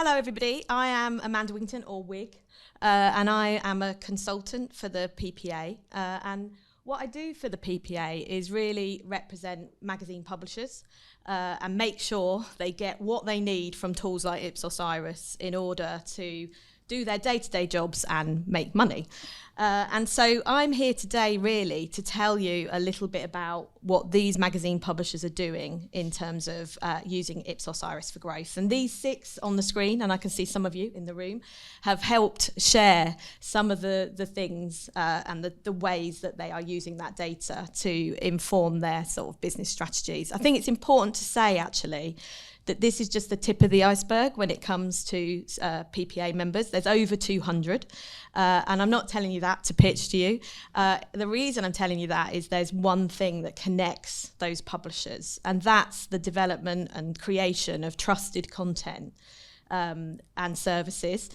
Hello everybody, I am Amanda Wigginton, or Wig, and I am a consultant for the PPA, and what I do for the PPA is really represent magazine publishers and make sure they get what they need from tools like Ipsos Iris in order to do their day-to-day jobs and make money. And so I'm here today really to tell you a little bit about what these magazine publishers are doing in terms of using Ipsos Iris for growth. And these 6 on the screen, and I can see some of you in the room, have helped share some of the things and the ways that they are using that data to inform their sort of business strategies. I think it's important to say actually that this is just the tip of the iceberg when it comes to PPA members. There's over 200, and I'm not telling you that to pitch to you. The reason I'm telling you that is there's one thing that connects those publishers, and that's the development and creation of trusted content and services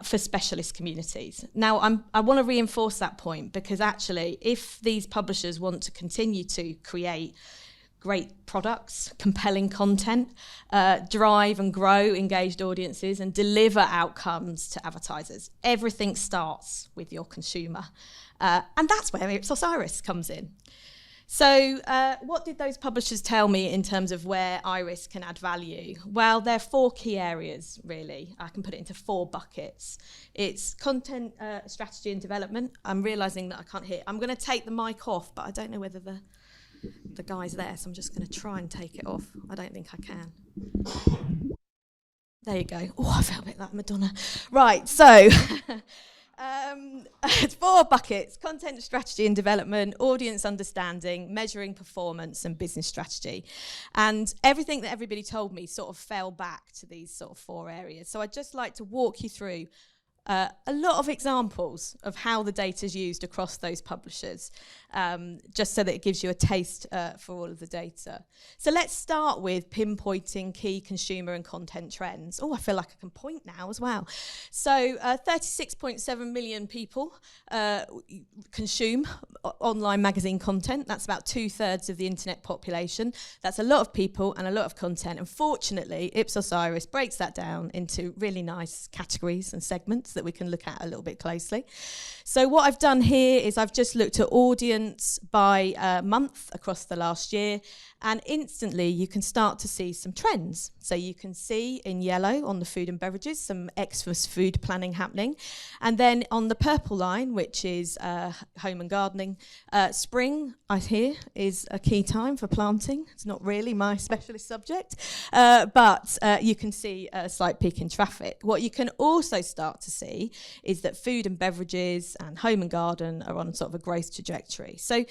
for specialist communities. Now, I want to reinforce that point because actually, if these publishers want to continue to create great products, compelling content, drive and grow engaged audiences and deliver outcomes to advertisers. Everything starts with your consumer. And that's where Ipsos Iris comes in. So what did those publishers tell me in terms of where Iris can add value? Well, there are 4 key areas, really. I can put it into 4 buckets. It's content strategy and development. I'm realising that I can't hear. I'm going to take the mic off, but I don't know whether the guy's there, so I'm just going to try and take it off. I don't think I can. There you go. Oh, I felt a bit like Madonna. Right, so it's 4 buckets: content strategy and development, audience understanding, measuring performance, and business strategy. And everything that everybody told me sort of fell back to these sort of 4 areas. So I'd just like to walk you through a lot of examples of how the data is used across those publishers, just so that it gives you a taste for all of the data. So let's start with pinpointing key consumer and content trends. Oh, I feel like I can point now as well. So 36.7 million people consume online magazine content. That's about 2/3 of the internet population. That's a lot of people and a lot of content. Unfortunately, Ipsos Iris breaks that down into really nice categories and segments that we can look at a little bit closely. So what I've done here is I've just looked at audience by month across the last year, and instantly you can start to see some trends. So you can see in yellow on the food and beverages some Xmas food planning happening, and then on the purple line, which is home and gardening, spring I hear is a key time for planting. It's not really my specialist subject, but you can see a slight peak in traffic. What you can also start to see is that food and beverages and home and garden are on sort of a growth trajectory. So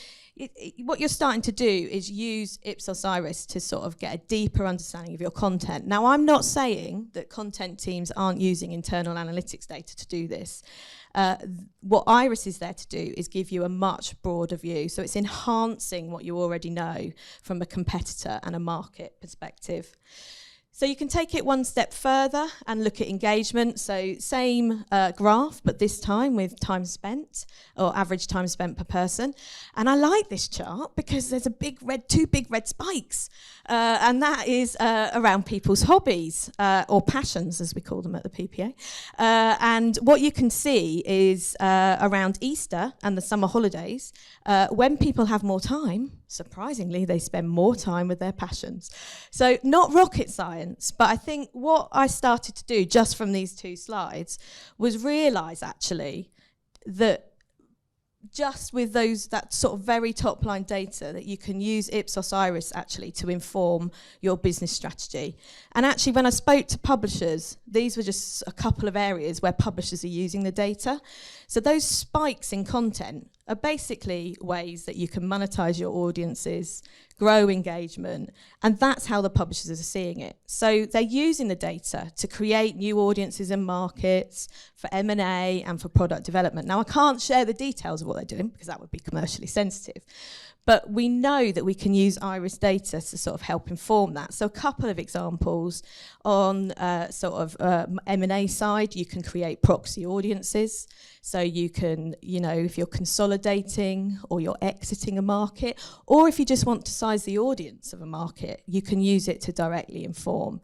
what you're starting to do is use Ipsos Iris to sort of get a deeper understanding of your content. Now, I'm not saying that content teams aren't using internal analytics data to do this. What Iris is there to do is give you a much broader view. So it's enhancing what you already know from a competitor and a market perspective. So you can take it one step further and look at engagement. So same graph, but this time with time spent, or average time spent per person. And I like this chart because there's two big red spikes. And that is around people's hobbies, or passions, as we call them at the PPA. And what you can see is around Easter and the summer holidays, when people have more time, surprisingly, they spend more time with their passions. So not rocket science, but I think what I started to do just from these 2 slides was realise actually that just with that sort of very top line data that you can use Ipsos Iris actually to inform your business strategy. And actually when I spoke to publishers, these were just a couple of areas where publishers are using the data. So those spikes in content are basically ways that you can monetize your audiences, grow engagement, and that's how the publishers are seeing it. So they're using the data to create new audiences and markets for M&A and for product development. Now, I can't share the details of what they're doing because that would be commercially sensitive. But we know that we can use Iris data to sort of help inform that. So a couple of examples on M&A side, you can create proxy audiences. So you can, if you're consolidating or you're exiting a market, or if you just want to size the audience of a market, you can use it to directly inform.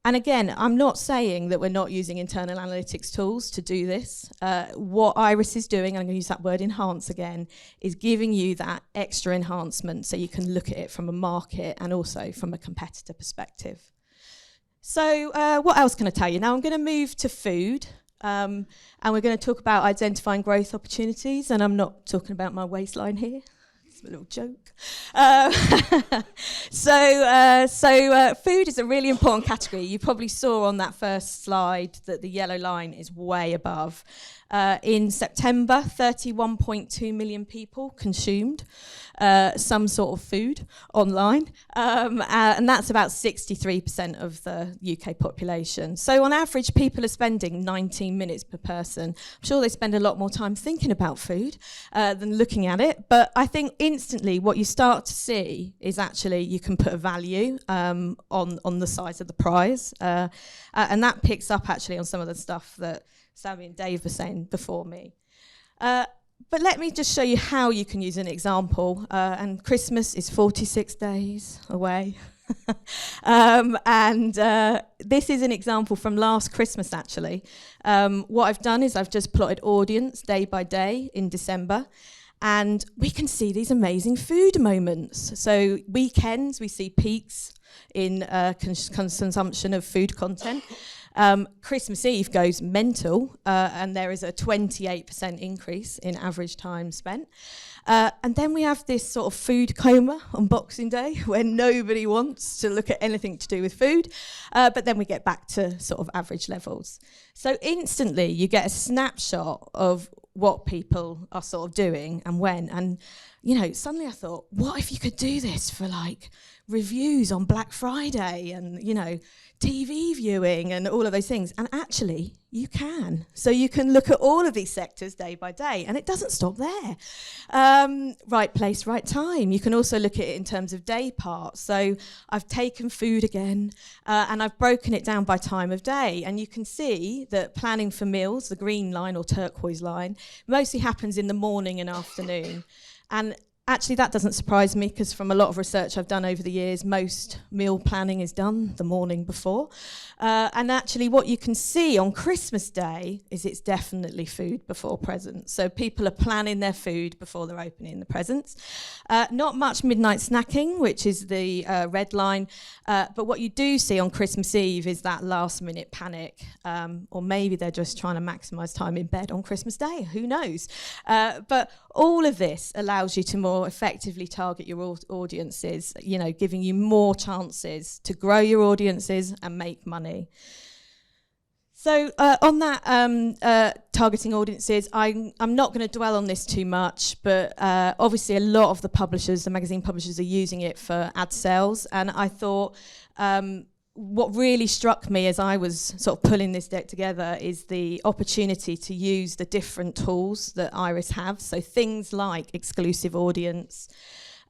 And again, I'm not saying that we're not using internal analytics tools to do this. What Iris is doing, I'm going to use that word enhance again, is giving you that extra enhancement so you can look at it from a market and also from a competitor perspective. So what else can I tell you? Now I'm going to move to food. And we're going to talk about identifying growth opportunities. And I'm not talking about my waistline here. A little joke. So food is a really important category. You probably saw on that first slide that the yellow line is way above. In September, 31.2 million people consumed some sort of food online, and that's about 63% of the UK population. So on average, people are spending 19 minutes per person. I'm sure they spend a lot more time thinking about food than looking at it, but I think instantly what you start to see is actually you can put a value on the size of the prize, and that picks up actually on some of the stuff that Sammy and Dave were saying before me. But let me just show you how you can use an example. And Christmas is 46 days away. This is an example from last Christmas, actually. What I've done is I've just plotted audience day by day in December. And we can see these amazing food moments. So weekends, we see peaks in consumption of food content. Christmas Eve goes mental, and there is a 28% increase in average time spent. And then we have this sort of food coma on Boxing Day, where nobody wants to look at anything to do with food, but then we get back to sort of average levels. So instantly you get a snapshot of what people are sort of doing and when. And, you know, suddenly I thought, what if you could do this for like reviews on Black Friday and, you know, TV viewing and all of those things? And actually you can. So you can look at all of these sectors day by day, and it doesn't stop there. Right place, right time. You can also look at it in terms of day parts. So I've taken food again, and I've broken it down by time of day. And you can see that planning for meals, the green line or turquoise line, mostly happens in the morning and afternoon. And actually, that doesn't surprise me, because from a lot of research I've done over the years, most meal planning is done the morning before. And actually, what you can see on Christmas Day is it's definitely food before presents. So people are planning their food before they're opening the presents. Not much midnight snacking, which is the red line. But what you do see on Christmas Eve is that last-minute panic. Or maybe they're just trying to maximise time in bed on Christmas Day. Who knows? But all of this allows you to more effectively target your audiences, you know, giving you more chances to grow your audiences and make money. So on that targeting audiences, I'm not going to dwell on this too much, but obviously a lot of the publishers, the magazine publishers, are using it for ad sales, and I thought what really struck me as I was sort of pulling this deck together is the opportunity to use the different tools that Iris have. So things like exclusive audience,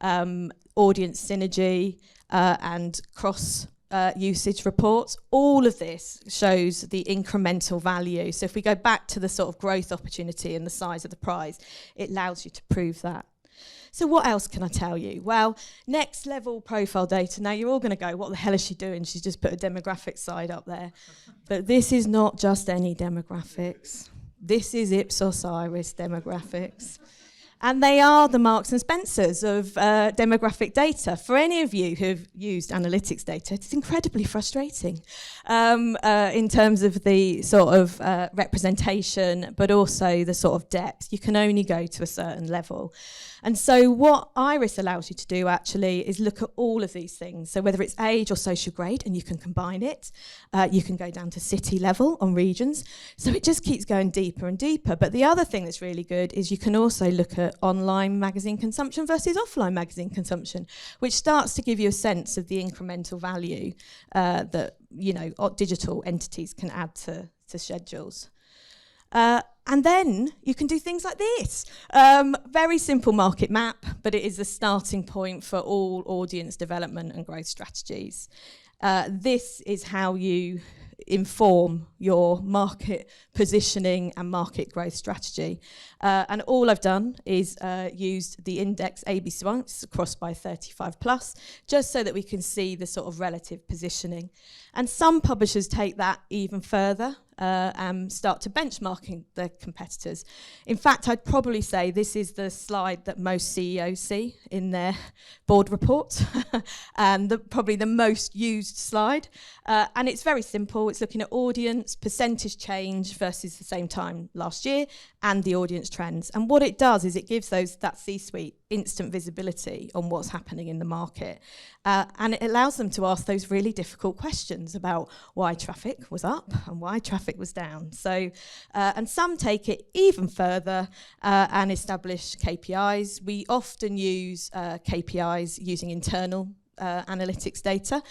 audience synergy, and cross usage reports. All of this shows the incremental value. So if we go back to the sort of growth opportunity and the size of the prize, it allows you to prove that. So what else can I tell you? Well, next level profile data. Now you're all going to go, what the hell is she doing? She's just put a demographic side up there. But this is not just any demographics. This is Ipsos Iris demographics. And they are the Marks and Spencers of demographic data. For any of you who've used analytics data, it's incredibly frustrating in terms of the sort of representation, but also the sort of depth. You can only go to a certain level. And so what Iris allows you to do actually is look at all of these things. So whether it's age or social grade, and you can combine it. You can go down to city level on regions. So it just keeps going deeper and deeper. But the other thing that's really good is you can also look at online magazine consumption versus offline magazine consumption, which starts to give you a sense of the incremental value that, you know, digital entities can add to schedules. And then you can do things like this. Very simple market map, but it is the starting point for all audience development and growth strategies. This is how you inform your market positioning and market growth strategy. And all I've done is used the index ABC1, across by 35 plus, just so that we can see the sort of relative positioning. And some publishers take that even further and start to benchmarking their competitors. In fact, I'd probably say this is the slide that most CEOs see in their board reports and probably the most used slide. And it's very simple. It's looking at audience, percentage change versus the same time last year, and the audience trends. And what it does is it gives that C-suite instant visibility on what's happening in the market. And it allows them to ask those really difficult questions about why traffic was up and why traffic was down. So, and some take it even further and establish KPIs. We often use KPIs using internal analytics data.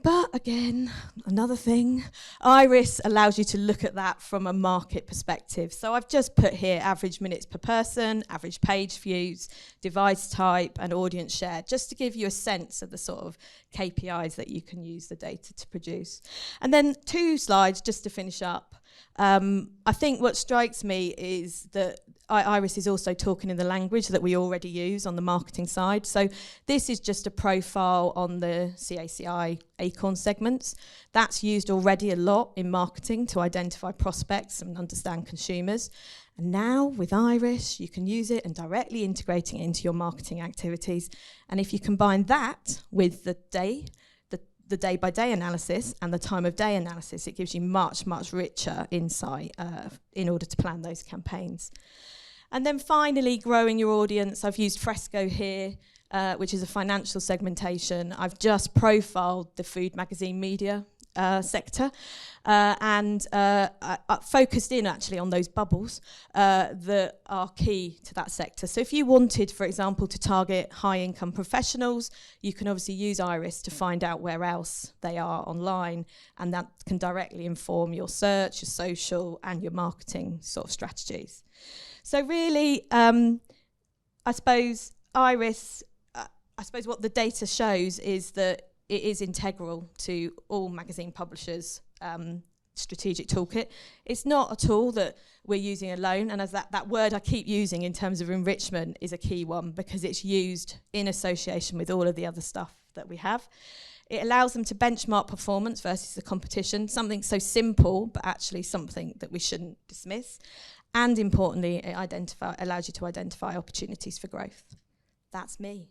But again, another thing, Iris allows you to look at that from a market perspective. So I've just put here average minutes per person, average page views, device type, and audience share, just to give you a sense of the sort of KPIs that you can use the data to produce. And then 2 slides just to finish up. I think what strikes me is that Iris is also talking in the language that we already use on the marketing side. So this is just a profile on the CACI Acorn segments. That's used already a lot in marketing to identify prospects and understand consumers. And now with Iris, you can use it and directly integrating it into your marketing activities. And if you combine that with the day-by-day analysis and the time of day analysis, it gives you much, much richer insight in order to plan those campaigns. And then finally, growing your audience. I've used Fresco here, which is a financial segmentation. I've just profiled the food magazine media sector and focused in actually on those bubbles that are key to that sector. So if you wanted, for example, to target high-income professionals, you can obviously use Iris to find out where else they are online, and that can directly inform your search, your social, and your marketing sort of strategies. So really, I suppose Iris, I suppose what the data shows is that it is integral to all magazine publishers' strategic toolkit. It's not a tool that we're using alone, and as that word I keep using in terms of enrichment is a key one, because it's used in association with all of the other stuff that we have. It allows them to benchmark performance versus the competition, something so simple, but actually something that we shouldn't dismiss. And importantly, it allows you to identify opportunities for growth. That's me.